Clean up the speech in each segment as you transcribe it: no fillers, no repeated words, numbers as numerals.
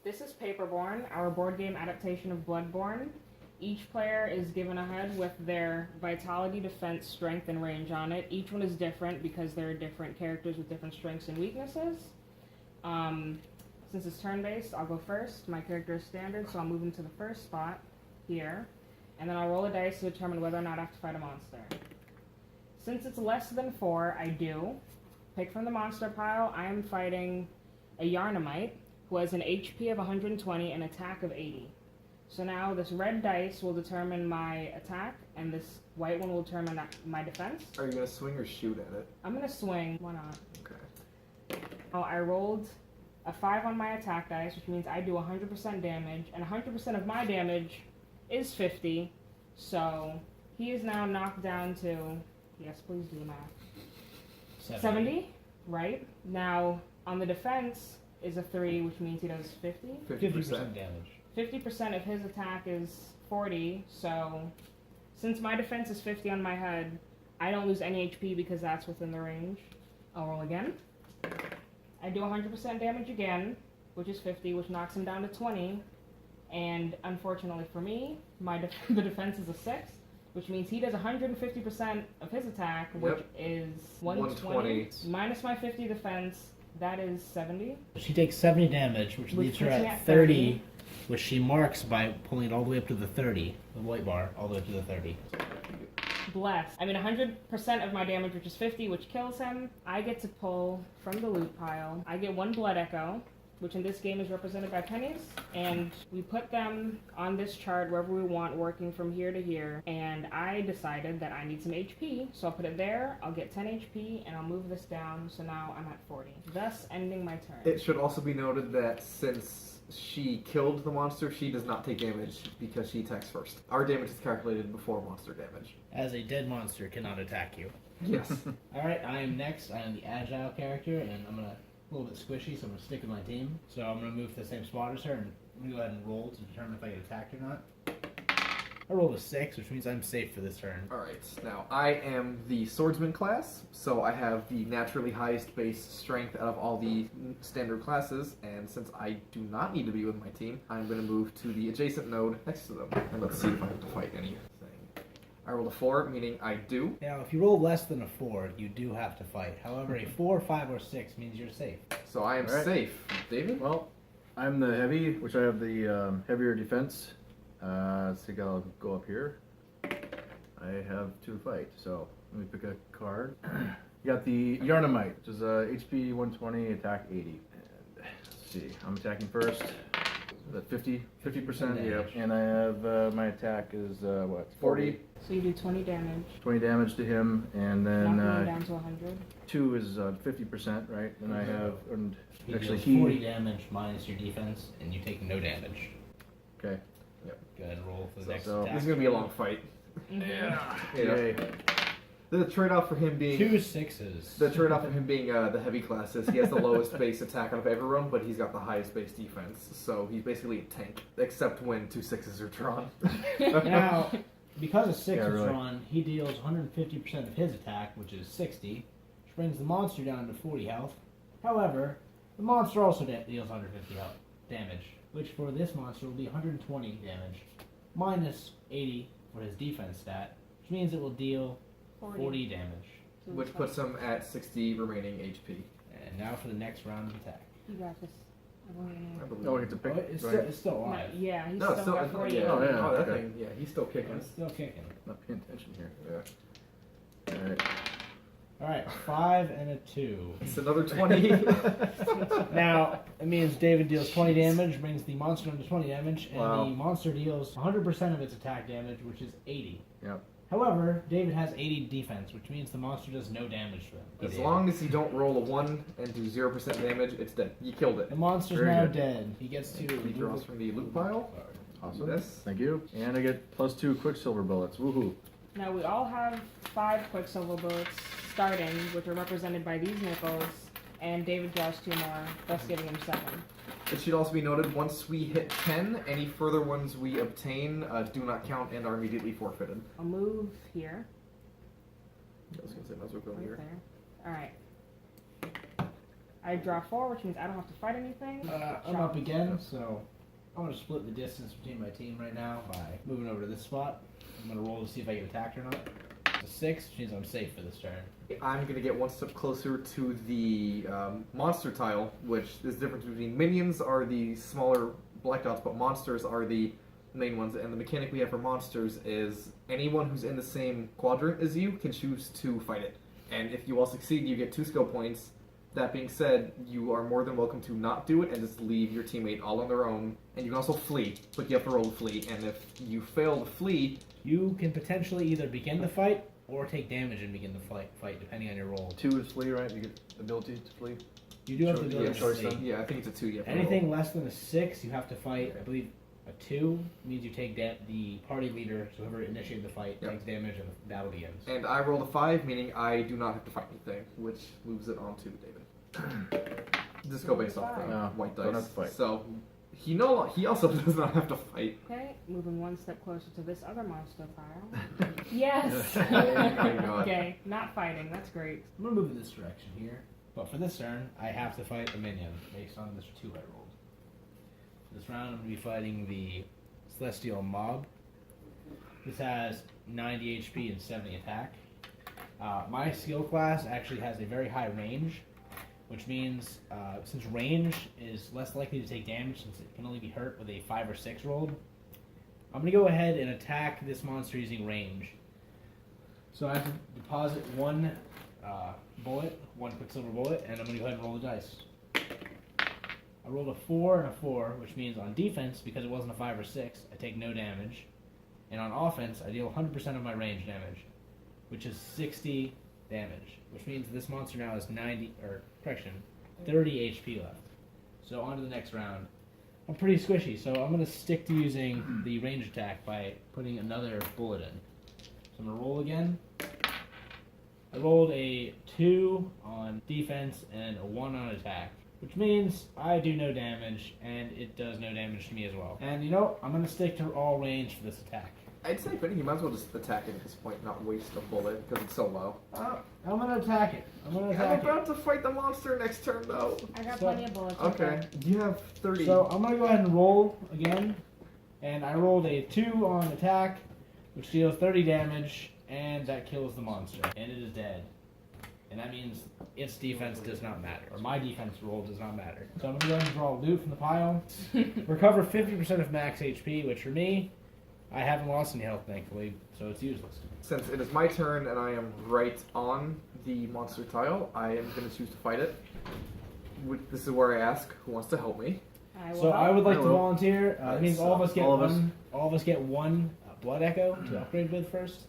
This is Paperborne, our board game adaptation of Bloodborne. Each player is given a HUD with their vitality, defense, strength, and range on it. Each one is different because there are different characters with different strengths and weaknesses. Since it's turn-based, I'll go first. My character is standard, so I'll move into the first spot here. And then I'll roll a dice to determine whether or not I have to fight a monster. Since it's less than 4, I do. Pick from the monster pile. I am fighting a Yarnamite, who has an HP of 120 and attack of 80. So now this red dice will determine my attack, and this white one will determine my defense. Are you going to swing or shoot at it? I'm going to swing. Why not? Okay. Oh, I rolled a 5 on my attack dice, which means I do 100% damage, and 100% of my damage is 50. So he is now knocked down to, yes, please do the math. 70, right? Now, on the defense is a 3, which means he does 50. 50% damage. 50% of his attack is 40, so since my defense is 50 on my head, I don't lose any HP because that's within the range. I'll roll again. I do 100% damage again, which is 50, which knocks him down to 20. And unfortunately for me, the defense is a 6, which means he does 150% of his attack, which is 120. Minus my 50 defense, that is 70. She takes 70 damage, which leaves her at 30, which she marks by pulling it all the way up to the 30, the white bar, all the way up to the 30. Blessed. I mean, 100% of my damage, which is 50, which kills him. I get to pull from the loot pile. I get 1 Blood Echo, which in this game is represented by pennies, and we put them on this chart wherever we want, working from here to here, and I decided that I need some HP, so I'll put it there, I'll get 10 HP, and I'll move this down, so now I'm at 40, thus ending my turn. It should also be noted that since she killed the monster, she does not take damage because she attacks first. Our damage is calculated before monster damage. As a dead monster cannot attack you. Yes. Alright, I am next. I am the agile character, and I'm going to a little bit squishy, so I'm going to stick with my team. So I'm going to move to the same spot as her, and I'm going to go ahead and roll to determine if I get attacked or not. I rolled a 6, which means I'm safe for this turn. Alright, now I am the swordsman class, so I have the naturally highest base strength out of all the standard classes, and since I do not need to be with my team, I'm going to move to the adjacent node next to them, and let's see if I have to fight anything. I rolled a 4, meaning I do. Now, if you roll less than a 4, you do have to fight. However, a 4, 5, or 6 means you're safe. So I am safe. David? Well, I'm the heavy, which I have the heavier defense. Let's think I'll go up here. I have 2 fight, so let me pick a card. You got the Yarnamite, which is HP 120, attack 80. And let's see, I'm attacking first. Is that 50%? Yep. And I have, my attack is, what, 40? So you do 20 damage. 20 damage to him, and then down to 100. 2 is 50%, right? And I have, and actually he 40 damage minus your defense, and you take no damage. Okay. Yep. Go ahead and roll for the next attack. This is going to be a long fight. Yeah. The trade-off for him being 2 6s. The trade-off for him being the heavy class is he has the lowest base attack out of everyone, but he's got the highest base defense. So he's basically a tank, except when 2 6s are drawn. Now, because a 6 is drawn, he deals 150% of his attack, which is 60, which brings the monster down to 40 health. However, the monster also deals 150 health damage, which for this monster will be 120 damage, minus 80 for his defense stat, which means it will deal 40 damage. Which puts him at 60 remaining HP. And now for the next round of attack. You got this. Oh, I get to pick. It's still alive. No, yeah, he's No, still got 40. Oh, yeah. Oh, that Okay. thing. Yeah, he's still kicking. It's still kicking. Not paying attention here. Yeah. Alright. Alright, 5 and a 2. It's another 20. Now, it means David deals 20 damage, brings the monster down to 20 damage, and the monster deals 100% of its attack damage, which is 80. Yep. However, David has 80 defense, which means the monster does no damage to him. As long as you don't roll a 1 and do 0% damage, it's dead. You killed it. The monster's now dead. He gets to He draws from the loot pile. Awesome. This. Thank you. And I get +2 Quicksilver bullets. Woohoo. Now we all have 5 Quicksilver bullets starting, which are represented by these nickels, and David draws 2 more, thus giving him 7. It should also be noted, once we hit 10, any further ones we obtain do not count and are immediately forfeited. I'll move here. I was going to say, might as well go Right here. there. Alright. I draw 4, which means I don't have to fight anything. I'm up again, so I'm going to split the distance between my team right now by moving over to this spot. I'm going to roll to see if I get attacked or not. It's a 6, which means I'm safe for this turn. I'm going to get one step closer to the monster tile, which is the difference between minions are the smaller black dots, but monsters are the main ones. And the mechanic we have for monsters is anyone who's in the same quadrant as you can choose to fight it. And if you all succeed, you get 2 skill points. That being said, you are more than welcome to not do it and just leave your teammate all on their own. And you can also flee, but you have to roll to flee. And if you fail to flee, you can potentially either begin the fight or take damage and begin the fight, depending on your roll. 2 is flee, right? You get ability to flee. You do have the Sure, ability yeah, to choice flee. then. yeah, I think it's a 2. You have to Anything roll. less than a 6, you have to fight. I believe a 2 means you take the party leader, so whoever initiated the fight, Yep. takes damage and the battle begins. And I rolled a 5, meaning I do not have to fight anything, which moves it on to David. Just go based off the No, white dice. don't have to fight. So he also does not have to fight. Okay, moving one step closer to this other monster pile. Yes! Oh my God. Okay, not fighting, that's great. I'm going to move in this direction here, but for this turn, I have to fight a minion based on this 2 I rolled. This round, I'm going to be fighting the Celestial Mob. This has 90 HP and 70 attack. My skill class actually has a very high range, which means since range is less likely to take damage since it can only be hurt with a 5 or 6 rolled, I'm going to go ahead and attack this monster using range. So I have to deposit 1 bullet, 1 quicksilver bullet, and I'm going to go ahead and roll the dice. I rolled a 4 and a 4, which means on defense, because it wasn't a 5 or 6, I take no damage. And on offense, I deal 100% of my range damage, which is 60 damage, which means this monster now has 30 HP left. So on to the next round. I'm pretty squishy, so I'm going to stick to using the range attack by putting another bullet in. So I'm going to roll again. I rolled a 2 on defense and a 1 on attack, which means I do no damage, and it does no damage to me as well. And you know, I'm going to stick to all range for this attack. I'd say, but you might as well just attack it at this point, not waste a bullet because it's so low. I'm going to attack it. I'm about to fight the monster next turn, though. I got So- plenty of bullets. Okay, you have 30. So I'm going to go ahead and roll again. And I rolled a 2 on attack, which deals 30 damage, and that kills the monster. And it is dead. And that means its defense does not matter, or my defense roll does not matter. So I'm going to go ahead and draw loot from the pile. Recover 50% of max HP, which for me, I haven't lost any health, thankfully, so it's useless. Since it is my turn and I am right on the monster tile, I am going to choose to fight it. This is where I ask who wants to help me. So I would like I to will. volunteer. It means all of us get All of us. one. All of us get 1 blood echo to upgrade with first.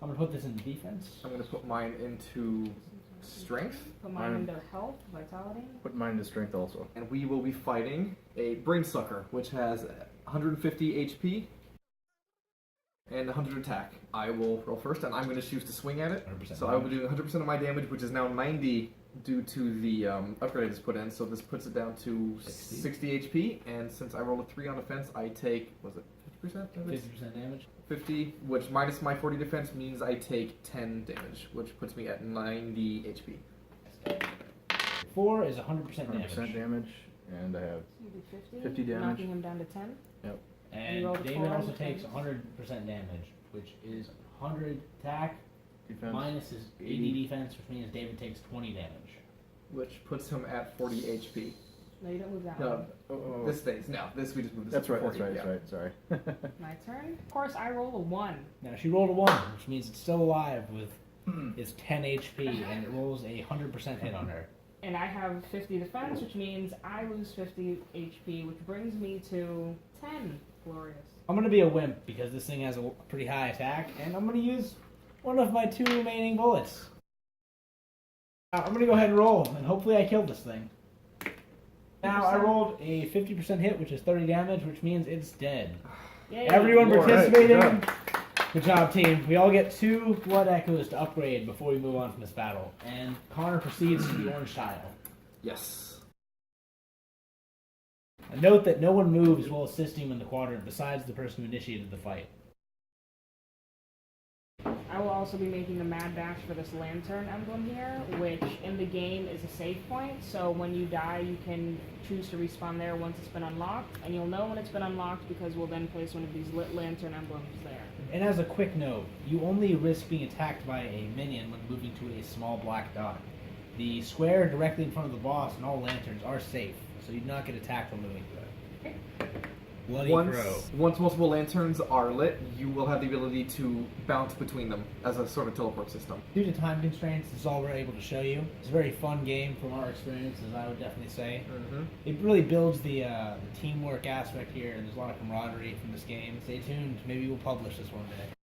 I'm gonna put this in defense. I'm going to put mine into strength, Put mine into health, vitality. Put mine to strength also. and we will be fighting a brain sucker, which has 150 HP and 100 attack. I will roll first, and I'm going to choose to swing at it. 100% So I will do 100% of my damage, which is now 90 due to the upgrade I just put in. So this puts it down to 60 HP, and since I rolled a 3 on defense, I take, was it 50% damage? 50% damage. 50, which minus my 40 defense means I take 10 damage, which puts me at 90 HP. 4 is 100% 100% damage. damage, and I have You do 50. 50 damage. Knocking him down to 10. And You rolled a David 4 also on takes defense. 100% damage, which is 100 attack defense. minus his 80 defense, which means David takes 20 damage. Which puts him at 40 HP. No, you don't move that No, one. this stays. No, this we just moved this That's up right, to that's 40, right, yeah. that's right, sorry. My turn. Of course, I roll a 1. Now she rolled a 1, which means it's still alive with its 10 HP, and it rolls a 100% hit on her. And I have 50 defense, which means I lose 50 HP, which brings me to 10. Glorious. I'm gonna be a wimp because this thing has a pretty high attack, and I'm gonna use one of my 2 remaining bullets. I'm gonna go ahead and roll, and hopefully I kill this thing. Now I rolled a 50% hit, which is 30 damage, which means it's dead. Yay. Everyone All right, participating. good Good job, team. We all get 2 blood echoes to upgrade before we move on from this battle, and Connor proceeds to the orange tile. Yes. And note that no one moves while assisting in the quadrant besides the person who initiated the fight. I will also be making a mad dash for this lantern emblem here, which in the game is a save point, so when you die you can choose to respawn there once it's been unlocked, and you'll know when it's been unlocked because we'll then place one of these lit lantern emblems there. And as a quick note, you only risk being attacked by a minion when moving to a small black dot. The square directly in front of the boss and all lanterns are safe, so you do not get attacked when moving to it. Bloody Crow. Once multiple lanterns are lit, you will have the ability to bounce between them as a sort of teleport system. Due to time constraints, this is all we're able to show you. It's a very fun game from our experiences, I would definitely say. Mm-hmm. It really builds the teamwork aspect here, and there's a lot of camaraderie from this game. Stay tuned, maybe we'll publish this one day.